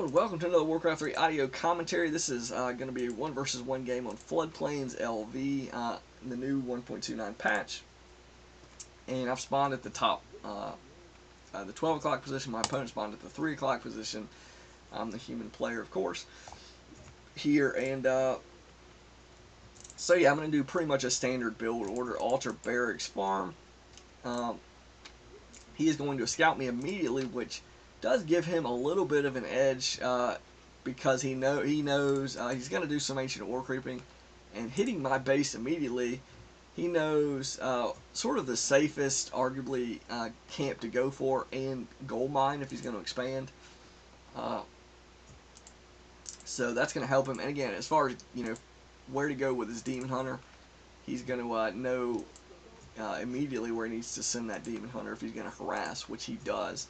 Hello and welcome to another Warcraft 3 audio commentary. This is going to be a 1 versus 1 game on Floodplains LV, the new 1.29 patch. And I've spawned at the top, the 12 o'clock position. My opponent spawned at the 3 o'clock position. I'm the human player, of course, here. And so yeah, I'm going to do pretty much a standard build order. Alter Barracks Farm. He is going to scout me immediately, which does give him a little bit of an edge because he knows he's going to do some ancient war creeping, and hitting my base immediately, he knows sort of the safest, arguably, camp to go for and gold mine if he's going to expand. So that's going to help him. And again, as far as where to go with his demon hunter, he's going to know immediately where he needs to send that demon hunter if he's going to harass, which he does.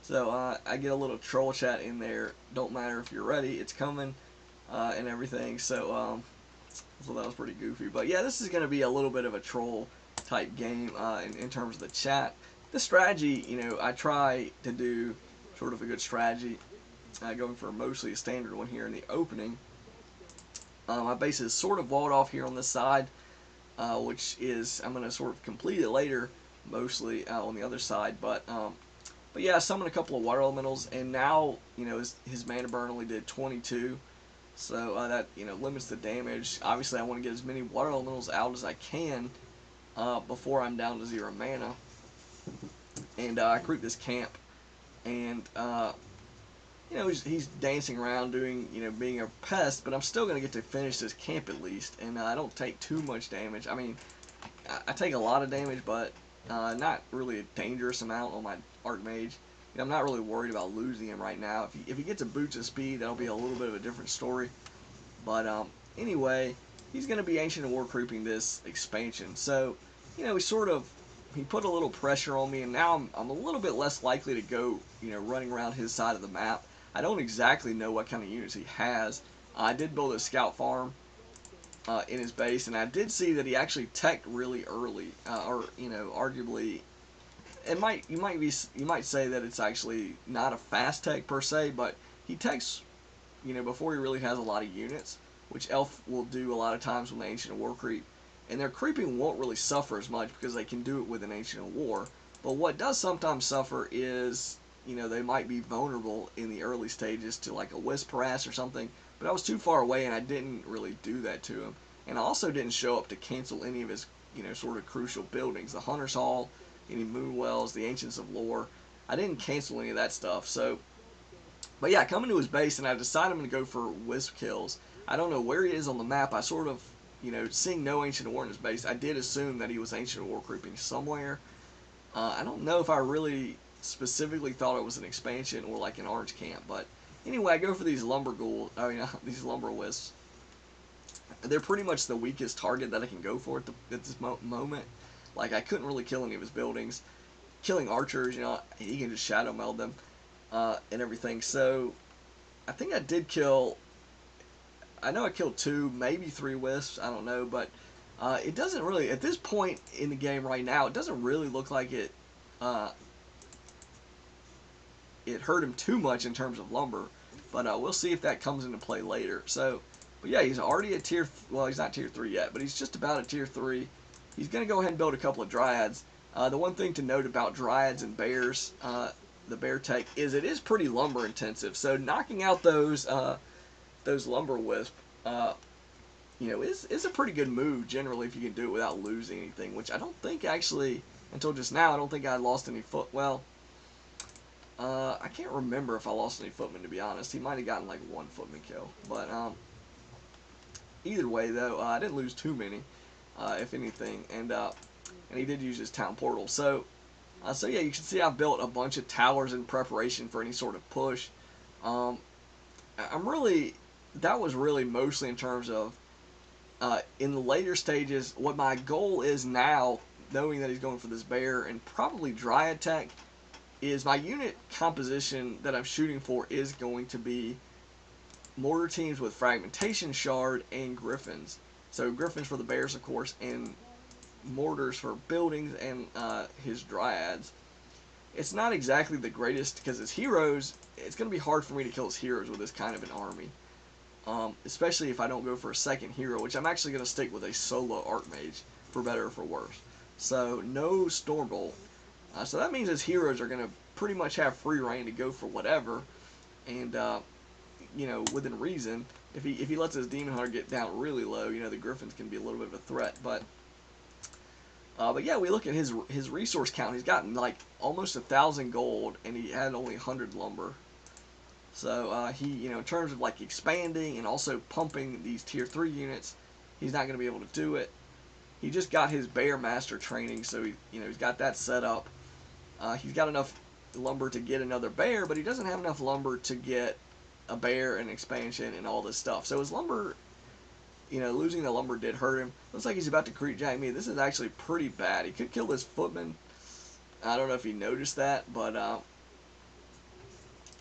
So I get a little troll chat in there. Don't matter if you're ready, it's coming, and everything. So that was pretty goofy. But yeah, this is going to be a little bit of a troll type game in terms of the chat. The strategy, I try to do sort of a good strategy, going for mostly a standard one here in the opening. My base is sort of walled off here on this side, which is, I'm going to sort of complete it later, mostly on the other side, but yeah, I summoned a couple of water elementals, and now, his mana burn only did 22, so that, limits the damage. Obviously, I want to get as many water elementals out as I can before I'm down to 0 mana, and I creep this camp, and, he's dancing around doing, being a pest, but I'm still going to get to finish this camp at least, and I don't take too much damage. I mean, I take a lot of damage, but not really a dangerous amount on my Archmage. I'm not really worried about losing him right now. If he gets a boost of speed, that'll be a little bit of a different story. But anyway, he's going to be Ancient War creeping this expansion. So, he put a little pressure on me, and now I'm a little bit less likely to go, running around his side of the map. I don't exactly know what kind of units he has. I did build a scout farm in his base, and I did see that he actually teched really early, or arguably, you might say that it's actually not a fast tech per se, but he techs, before he really has a lot of units, which Elf will do a lot of times with the Ancient War creep, and their creeping won't really suffer as much because they can do it with an Ancient War. But what does sometimes suffer is, they might be vulnerable in the early stages to like a Wisp harass or something. But I was too far away, and I didn't really do that to him. And I also didn't show up to cancel any of his, sort of crucial buildings. The Hunter's Hall, any Moonwells, the Ancients of Lore. I didn't cancel any of that stuff. So, but yeah, coming to his base, and I decided I'm going to go for Wisp kills. I don't know where he is on the map. I sort of, seeing no Ancient War in his base, I did assume that he was Ancient War creeping somewhere. I don't know if I really specifically thought it was an expansion or like an orange camp, but anyway, I go for these lumber ghouls. These lumber wisps. They're pretty much the weakest target that I can go for at this moment. Like, I couldn't really kill any of his buildings. Killing archers, he can just shadow meld them and everything. So I think I did kill. I know I killed 2, maybe 3 wisps. I don't know, but it doesn't really, at this point in the game right now, it doesn't really look like it hurt him too much in terms of lumber, but we'll see if that comes into play later. So, but yeah, he's already at well, he's not tier 3 yet, but he's just about at tier 3. He's going to go ahead and build a couple of dryads. The one thing to note about dryads and bears, the bear tech, is it is pretty lumber intensive. So knocking out those lumber wisp, is a pretty good move generally if you can do it without losing anything, which I don't think actually, until just now, I don't think I lost any foot. Well, I can't remember if I lost any footmen, to be honest. He might have gotten like 1 footman kill, but either way though, I didn't lose too many, if anything, and he did use his town portal. So yeah, you can see I've built a bunch of towers in preparation for any sort of push. That was really mostly in terms of in the later stages. What my goal is now, knowing that he's going for this bear and probably dryad tech, is my unit composition that I'm shooting for is going to be mortar teams with fragmentation shard and griffins. So griffins for the bears, of course, and mortars for buildings and his dryads. it's not exactly the greatest because his heroes, it's going to be hard for me to kill his heroes with this kind of an army. Especially if I don't go for a second hero, which I'm actually going to stick with a solo Archmage, for better or for worse. So, no Stormbolt. So that means his heroes are going to pretty much have free reign to go for whatever, and, within reason. If he lets his Demon Hunter get down really low, the Griffins can be a little bit of a threat, but yeah, we look at his resource count. He's gotten like almost 1,000 gold, and he had only 100 lumber. So he, in terms of like expanding and also pumping these tier 3 units, he's not going to be able to do it. He just got his Bear Master training, so he's got that set up. He's got enough lumber to get another bear, but he doesn't have enough lumber to get a bear and expansion and all this stuff. So his lumber, losing the lumber did hurt him. Looks like he's about to creep jack me. This is actually pretty bad. He could kill this footman. I don't know if he noticed that, but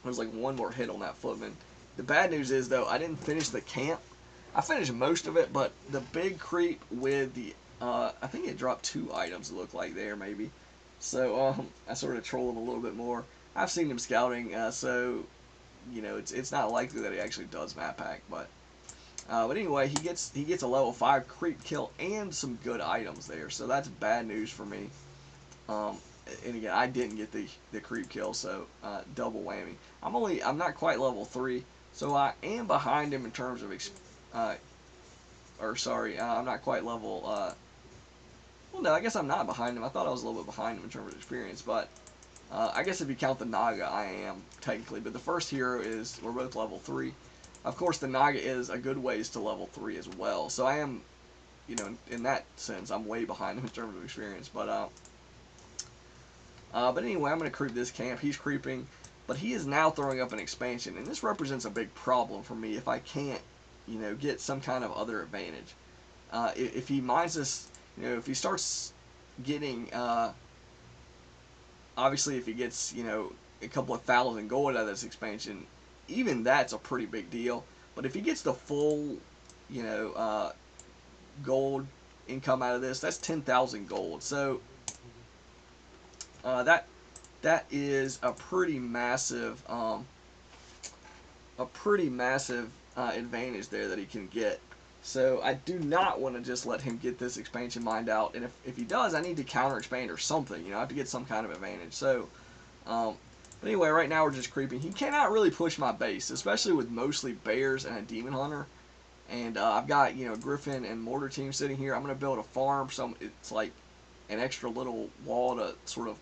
there's like one more hit on that footman. The bad news is, though, I didn't finish the camp. I finished most of it, but the big creep with the, I think it dropped 2 items, it looked like there, maybe. So, I sort of trolled him a little bit more. I've seen him scouting, so, it's not likely that he actually does map hack, but anyway, he gets a level 5 creep kill and some good items there, so that's bad news for me. And again, I didn't get the creep kill, so double whammy. I'm not quite level 3, so I am behind him in terms of I'm not quite level. Well, no, I guess I'm not behind him. I thought I was a little bit behind him in terms of experience, but I guess if you count the Naga, I am technically. But the first hero we're both level 3. Of course, the Naga is a good ways to level 3 as well. So I am, in that sense, I'm way behind him in terms of experience. But anyway, I'm going to creep this camp. He's creeping, but he is now throwing up an expansion, and this represents a big problem for me if I can't, get some kind of other advantage. If he mines this, if he starts getting, obviously if he gets, a couple of 1,000 gold out of this expansion, even that's a pretty big deal. But if he gets the full, gold income out of this, that's 10,000 gold. So that is a pretty massive advantage there that he can get. So I do not want to just let him get this expansion mined out, and if he does, I need to counter expand or something. I have to get some kind of advantage. So, but anyway, right now we're just creeping. He cannot really push my base, especially with mostly bears and a demon hunter. And I've got Griffin and mortar team sitting here. I'm gonna build a farm, so it's like an extra little wall to sort of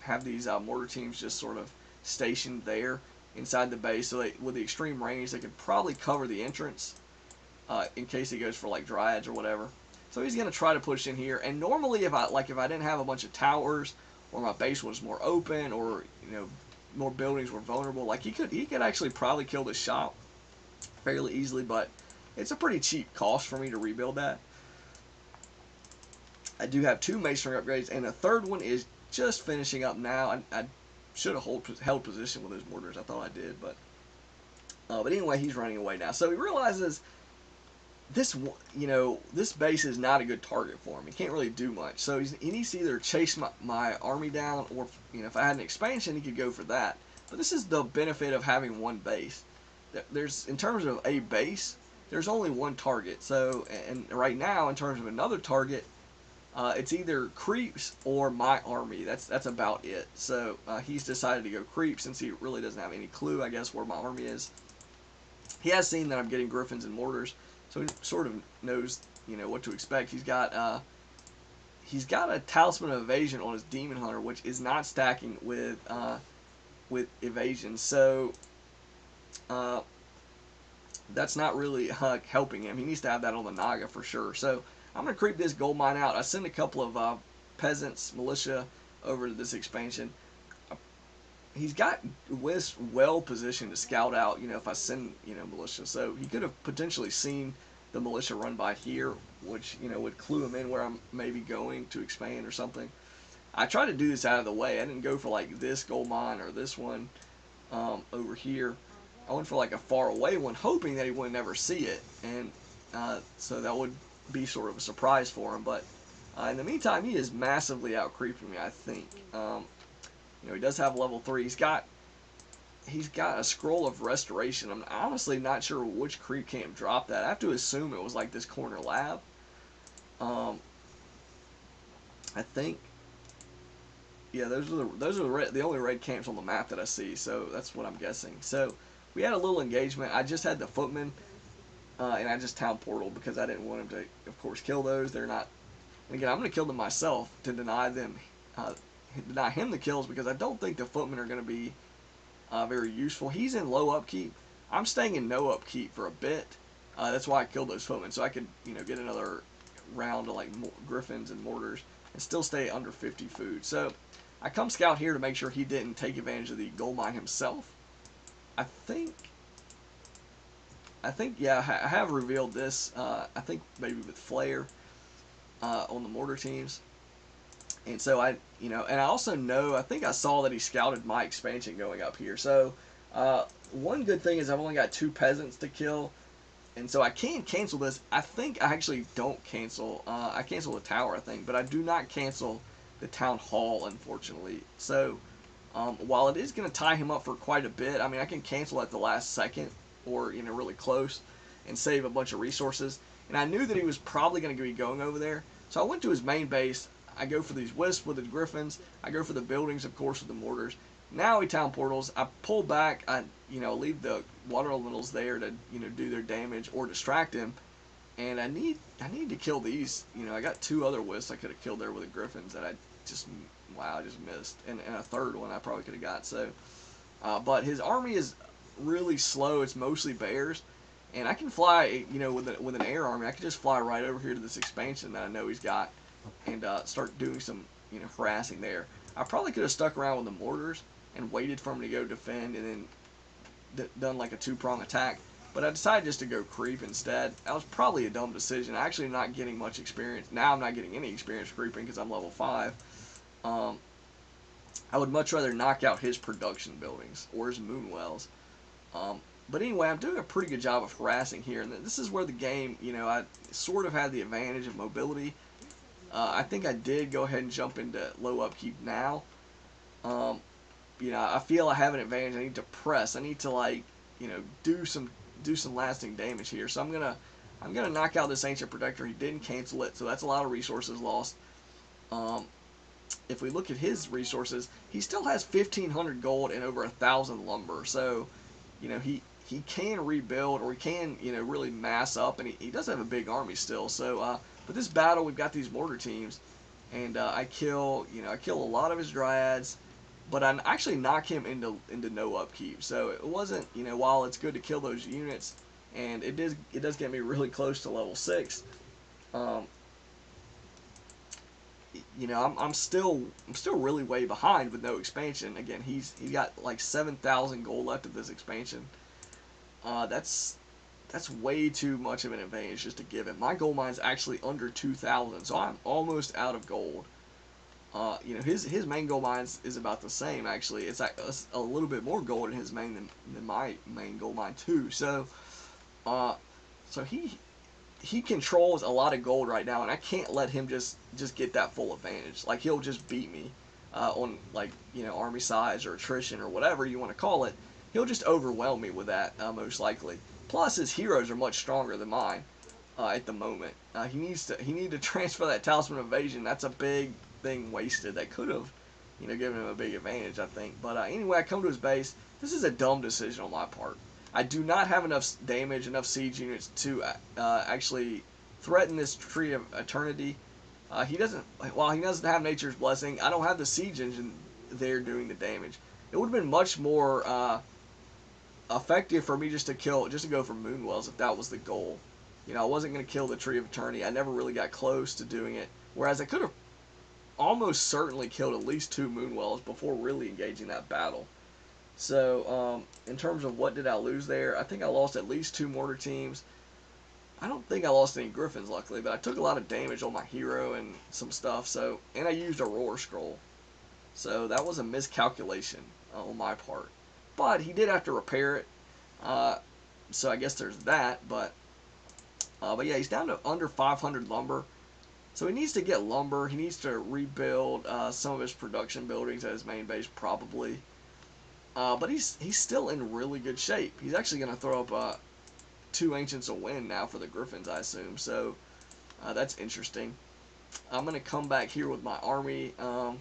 have these mortar teams just sort of stationed there inside the base, so with the extreme range, they could probably cover the entrance in case he goes for like dryads or whatever. So he's gonna try to push in here. And normally, if I didn't have a bunch of towers, or my base was more open, or more buildings were vulnerable, like he could actually probably kill this shop fairly easily. But it's a pretty cheap cost for me to rebuild that. I do have 2 masonry upgrades, and a third one is just finishing up now. I should have held position with those mortars. I thought I did, but anyway, he's running away now. So he realizes this base is not a good target for him. He can't really do much. So he needs to either chase my army down, or if I had an expansion, he could go for that. But this is the benefit of having one base. There's, in terms of a base, there's only one target. So, and right now, in terms of another target, it's either creeps or my army. That's about it. So he's decided to go creep since he really doesn't have any clue, I guess, where my army is. He has seen that I'm getting griffins and mortars, so he sort of knows, what to expect. He's got a talisman of evasion on his demon hunter, which is not stacking with evasion. So that's not really helping him. He needs to have that on the Naga for sure. So I'm going to creep this gold mine out. I send a couple of peasants, militia, over to this expansion. He's got West well positioned to scout out, if I send, militia. So he could have potentially seen the militia run by here, which, would clue him in where I'm maybe going to expand or something. I tried to do this out of the way. I didn't go for like this gold mine or this one over here. I went for like a far away one, hoping that he would never see it. And so that would be sort of a surprise for him. But in the meantime, he is massively out creeping me, I think. he does have level 3. He's got a scroll of restoration. I'm honestly not sure which creep camp dropped that. I have to assume it was like this corner lab. I think, yeah, those are the only red camps on the map that I see. So that's what I'm guessing. So we had a little engagement. I just had the footmen, and I just town portal because I didn't want him to, of course, kill those. They're not. And again, I'm going to kill them myself to deny him the kills because I don't think the footmen are going to be very useful. He's in low upkeep. I'm staying in no upkeep for a bit. That's why I killed those footmen, so I could get another round of like griffins and mortars and still stay under 50 food. So I come scout here to make sure he didn't take advantage of the gold mine himself. I think yeah, I have revealed this. I think maybe with flare on the mortar teams. And so and I also know, I think I saw that he scouted my expansion going up here. So one good thing is I've only got 2 peasants to kill, and so I can cancel this. I think I actually don't cancel. I cancel the tower, I think, but I do not cancel the town hall, unfortunately. So while it is going to tie him up for quite a bit, I mean, I can cancel at the last second or really close and save a bunch of resources. And I knew that he was probably going to be going over there, so I went to his main base. I go for these wisps with the griffins. I go for the buildings, of course, with the mortars. Now he town portals. I pull back. I leave the water elementals there to do their damage or distract him. And I need to kill these. I got 2 other wisps I could have killed there with the griffins that I just missed, and a third one I probably could have got. So, but his army is really slow. It's mostly bears, and I can fly. With an air army, I can just fly right over here to this expansion that I know he's got, and start doing some harassing there. I probably could have stuck around with the mortars and waited for him to go defend, and then done like a 2-prong attack. But I decided just to go creep instead. That was probably a dumb decision. I actually am not getting much experience. Now I'm not getting any experience creeping because I'm level 5. I would much rather knock out his production buildings or his moon wells. But anyway, I'm doing a pretty good job of harassing here. And this is where the game, I sort of had the advantage of mobility. I think I did go ahead and jump into low upkeep now. I feel I have an advantage. I need to press. I need to do some lasting damage here. So I'm gonna knock out this ancient protector. He didn't cancel it, so that's a lot of resources lost. If we look at his resources, he still has 1,500 gold and over 1,000 lumber. So he can rebuild, or he can really mass up, and he does have a big army still. So but this battle, we've got these mortar teams, and I kill a lot of his dryads. But I actually knock him into no upkeep. So it wasn't, while it's good to kill those units, and it does get me really close to level 6. I'm still really way behind with no expansion. Again, he got like 7,000 gold left of this expansion. That's way too much of an advantage just to give him. My gold mine's actually under 2,000, so I'm almost out of gold. His main gold mine is about the same, actually. It's a little bit more gold in his main than my main gold mine too. So he controls a lot of gold right now, and I can't let him just get that full advantage. Like, he'll just beat me on army size or attrition or whatever you want to call it. He'll just overwhelm me with that most likely. Plus, his heroes are much stronger than mine at the moment. He needed to transfer that talisman of evasion. That's a big thing wasted that could have given him a big advantage, I think. But anyway, I come to his base. This is a dumb decision on my part. I do not have enough damage, enough siege units to actually threaten this tree of eternity. While he doesn't have nature's blessing, I don't have the siege engine there doing the damage. It would have been much more effective for me just to go for moonwells if that was the goal. I wasn't going to kill the tree of eternity. I never really got close to doing it. Whereas I could have almost certainly killed at least 2 moonwells before really engaging that battle. So, in terms of what did I lose there, I think I lost at least 2 mortar teams. I don't think I lost any griffins, luckily, but I took a lot of damage on my hero and some stuff. So, and I used a roar scroll. So that was a miscalculation on my part. But he did have to repair it. So I guess there's that. But yeah, he's down to under 500 lumber. So he needs to get lumber. He needs to rebuild some of his production buildings at his main base, probably. But he's still in really good shape. He's actually going to throw up 2 Ancients of Wind now for the Griffins, I assume. So that's interesting. I'm going to come back here with my army. I'm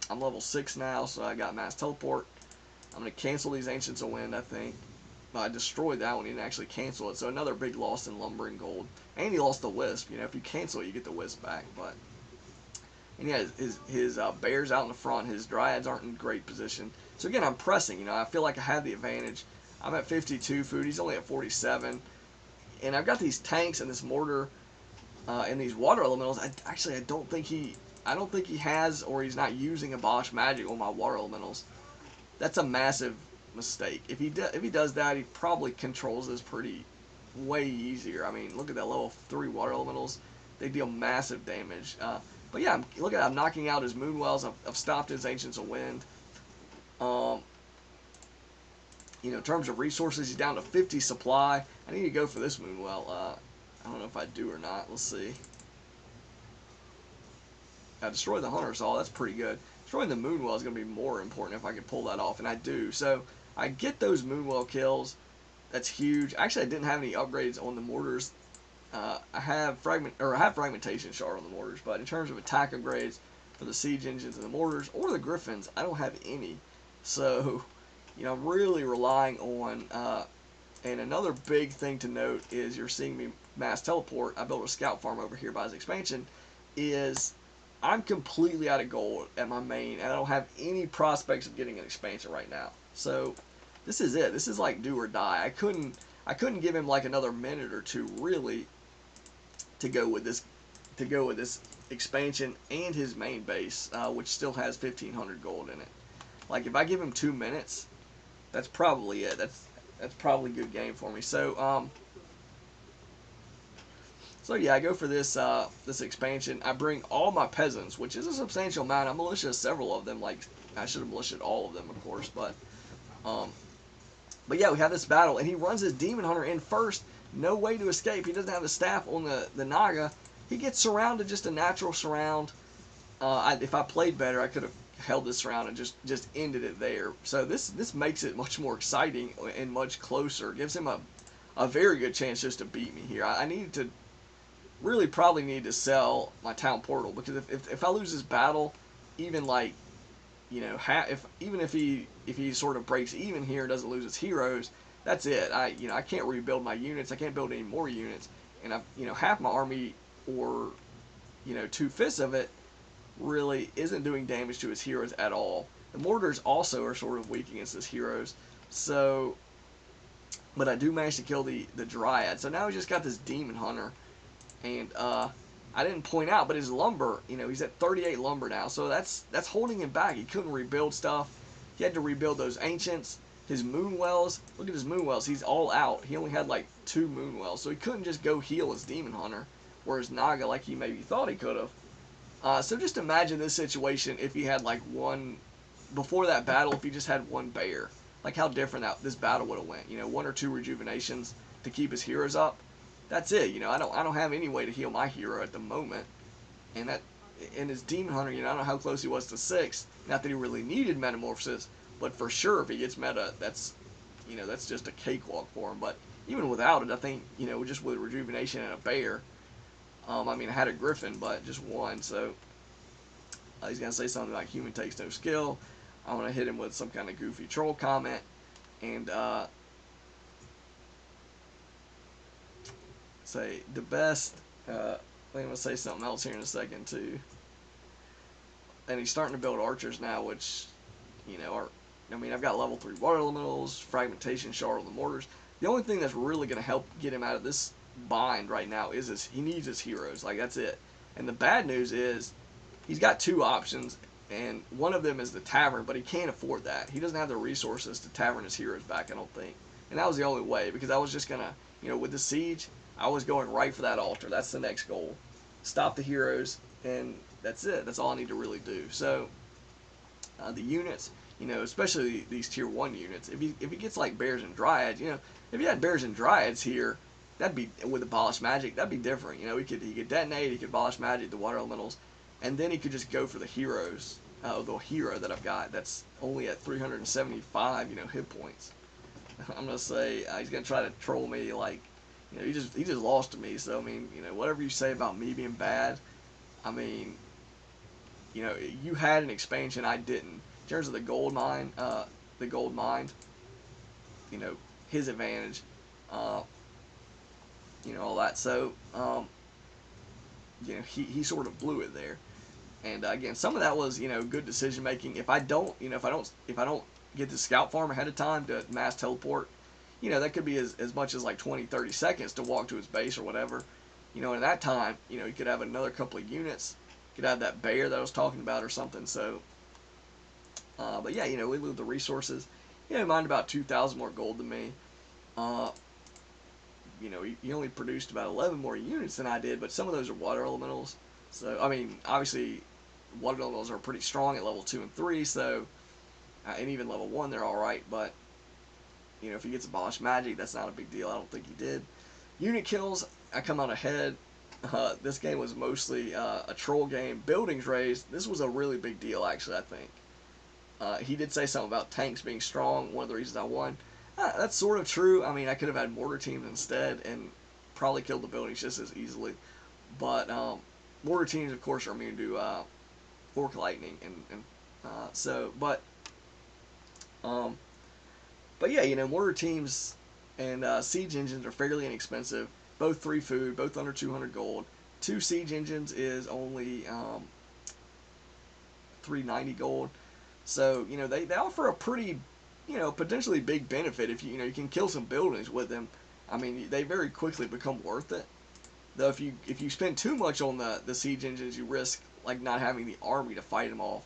level 6 now, so I got mass teleport. I'm going to cancel these Ancients of Wind, I think. I destroyed that one. He didn't actually cancel it. So another big loss in lumber and gold. And he lost the Wisp. You know, if you cancel it, you get the Wisp back. But and yeah, his bears out in the front. His dryads aren't in great position. So again, I'm pressing. You know, I feel like I have the advantage. I'm at 52 food. He's only at 47. And I've got these tanks and this mortar and these water elementals. I don't think he has, or he's not using Abolish Magic on my water elementals. That's a massive mistake. If he does that, he probably controls this way easier. I mean, look at that level 3 water elementals. They deal massive damage. But yeah, look at that. I'm knocking out his Moonwells. I've stopped his Ancients of Wind. You know, in terms of resources, he's down to 50 supply. I need to go for this Moonwell. I don't know if I do or not. We'll see. I destroyed the Hunter Saw. That's pretty good. Destroying the Moonwell is going to be more important if I can pull that off, and I do. So I get those Moonwell kills. That's huge. Actually, I didn't have any upgrades on the mortars. I have fragmentation shard on the mortars, but in terms of attack upgrades for the siege engines and the mortars or the Griffins, I don't have any. So, you know, I'm really relying on. And another big thing to note is you're seeing me mass teleport. I built a scout farm over here by his expansion. Is I'm completely out of gold at my main, and I don't have any prospects of getting an expansion right now. So this is it. This is like do or die. I couldn't give him like another minute or two really to go with this expansion and his main base, which still has 1,500 gold in it. Like if I give him 2 minutes, that's probably it. That's probably a good game for me. So so yeah, I go for this this expansion. I bring all my peasants, which is a substantial amount. I militia several of them. Like I should have militiaed all of them, of course. But yeah, we have this battle, and he runs his Demon Hunter in first. No way to escape. He doesn't have the staff on the Naga. He gets surrounded, just a natural surround. If I played better, I could have held this surround and just ended it there. So this makes it much more exciting and much closer. Gives him a very good chance just to beat me here. I needed to probably need to sell my town portal, because if I lose this battle, even like, you know, even if he sort of breaks even here, doesn't lose his heroes, that's it. I can't rebuild my units. I can't build any more units, and half my army, or 2/5 of it, really isn't doing damage to his heroes at all. The mortars also are sort of weak against his heroes. So, but I do manage to kill the Dryad. So now he's just got this Demon Hunter, and I didn't point out, but his lumber, he's at 38 lumber now, so that's holding him back. He couldn't rebuild stuff. He had to rebuild those ancients. His Moonwells, look at his Moonwells. He's all out. He only had like 2 Moonwells, so he couldn't just go heal his Demon Hunter, whereas Naga, like he maybe thought he could have. So just imagine this situation if he had like one, before that battle, if he just had 1 bear. Like how different this battle would have went. 1 or 2 rejuvenations to keep his heroes up. That's it. I don't have any way to heal my hero at the moment. And his Demon Hunter, I don't know how close he was to 6. Not that he really needed Metamorphosis, but for sure if he gets meta, that's just a cakewalk for him. But even without it, I think, just with rejuvenation and a bear, I had a Griffin, but just 1. So he's gonna say something like human takes no skill. I want to hit him with some kind of goofy troll comment, and say the best. I'm gonna say something else here in a second too. And he's starting to build archers now, which are. I've got level 3 water elementals, fragmentation shard on the mortars. The only thing that's really gonna help get him out of this bind right now is he needs his heroes. Like that's it. And the bad news is he's got 2 options, and one of them is the tavern, but he can't afford that. He doesn't have the resources to tavern his heroes back, I don't think. And that was the only way, because I was just gonna, with the siege, I was going right for that altar. That's the next goal. Stop the heroes, and that's it. That's all I need to really do. So the units, especially these tier 1 units, if he gets like bears and dryads, if you had bears and dryads here, that'd be with Abolish Magic. That'd be different. You know, he could detonate, he could Abolish Magic, the water elementals, and then he could just go for the heroes. The hero that I've got that's only at 375, hit points. I'm gonna say he's gonna try to troll me like, he just lost to me. So I mean, whatever you say about me being bad, I mean, you had an expansion, I didn't. In terms of the gold mine, you know, his advantage, all that. So, he sort of blew it there. And again, some of that was, good decision making. If I don't get the scout farm ahead of time to mass teleport, that could be as much as like 20, 30 seconds to walk to his base or whatever. And at that time, you could have another couple of units. You could have that bear that I was talking about or something. So, but yeah, we lose the resources. Mined about 2,000 more gold than me. He only produced about 11 more units than I did, but some of those are water elementals. So, I mean, obviously, water elementals are pretty strong at level 2 and 3, so, and even level 1, they're alright, but, if he gets Abolished Magic, that's not a big deal. I don't think he did. Unit kills, I come out ahead. This game was mostly a troll game. Buildings raised, this was a really big deal, actually, I think. He did say something about tanks being strong, one of the reasons I won. That's sort of true. I mean, I could have had mortar teams instead and probably killed the buildings just as easily. But mortar teams, of course, are immune to fork lightning, and but yeah, mortar teams and siege engines are fairly inexpensive. Both 3 food, both under 200 gold. 2 siege engines is only 390 gold. So they offer a pretty potentially big benefit if you can kill some buildings with them. I mean, they very quickly become worth it. Though if you spend too much on the siege engines, you risk like not having the army to fight them off,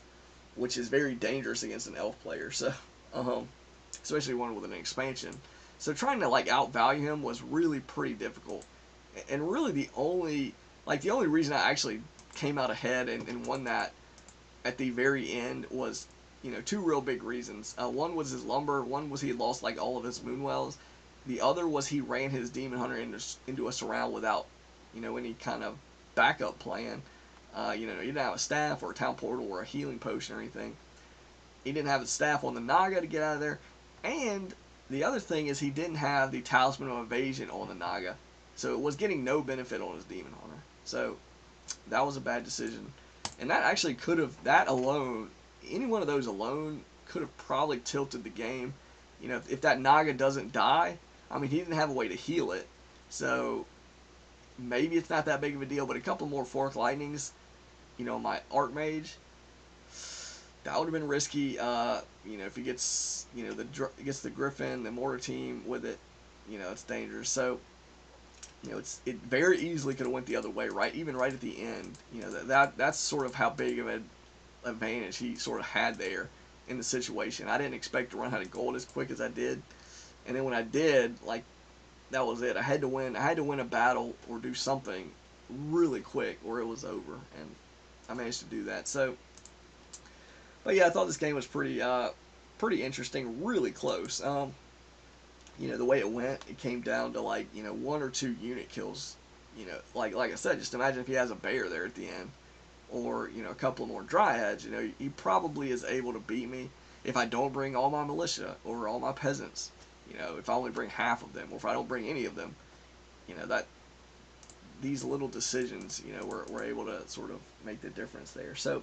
which is very dangerous against an elf player. So, especially one with an expansion. So trying to like outvalue him was really pretty difficult. And really the only reason I actually came out ahead and won that at the very end was 2 real big reasons. One was his lumber. One was he had lost like all of his moonwells. The other was he ran his demon hunter into a surround without any kind of backup plan. He didn't have a staff or a town portal or a healing potion or anything. He didn't have a staff on the Naga to get out of there. And the other thing is he didn't have the Talisman of Evasion on the Naga. So it was getting no benefit on his demon hunter. So that was a bad decision. And that actually could have, that alone, any one of those alone could have probably tilted the game. If that Naga doesn't die, I mean, he didn't have a way to heal it. So maybe it's not that big of a deal, but a couple more Fork Lightnings, my Archmage, that would have been risky. If he gets, gets the Griffin, the Mortar team with it, it's dangerous. So, it very easily could have went the other way, right? Even right at the end, that's sort of how big of an advantage he sort of had there in the situation. I didn't expect to run out of gold as quick as I did, and then when I did, like, that was it. I had to win a battle or do something really quick, or it was over, and I managed to do that. So, but yeah, I thought this game was pretty interesting, really close. The way it went, it came down to like 1 or 2 unit kills. Like I said, just imagine if he has a bear there at the end, or a couple more dryads. He probably is able to beat me if I don't bring all my militia or all my peasants. If I only bring half of them, or if I don't bring any of them. That these little decisions, were able to sort of make the difference there. So,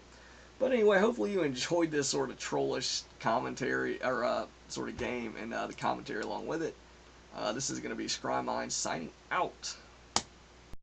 but anyway, hopefully you enjoyed this sort of trollish commentary or sort of game and the commentary along with it. This is going to be ScryMind signing out.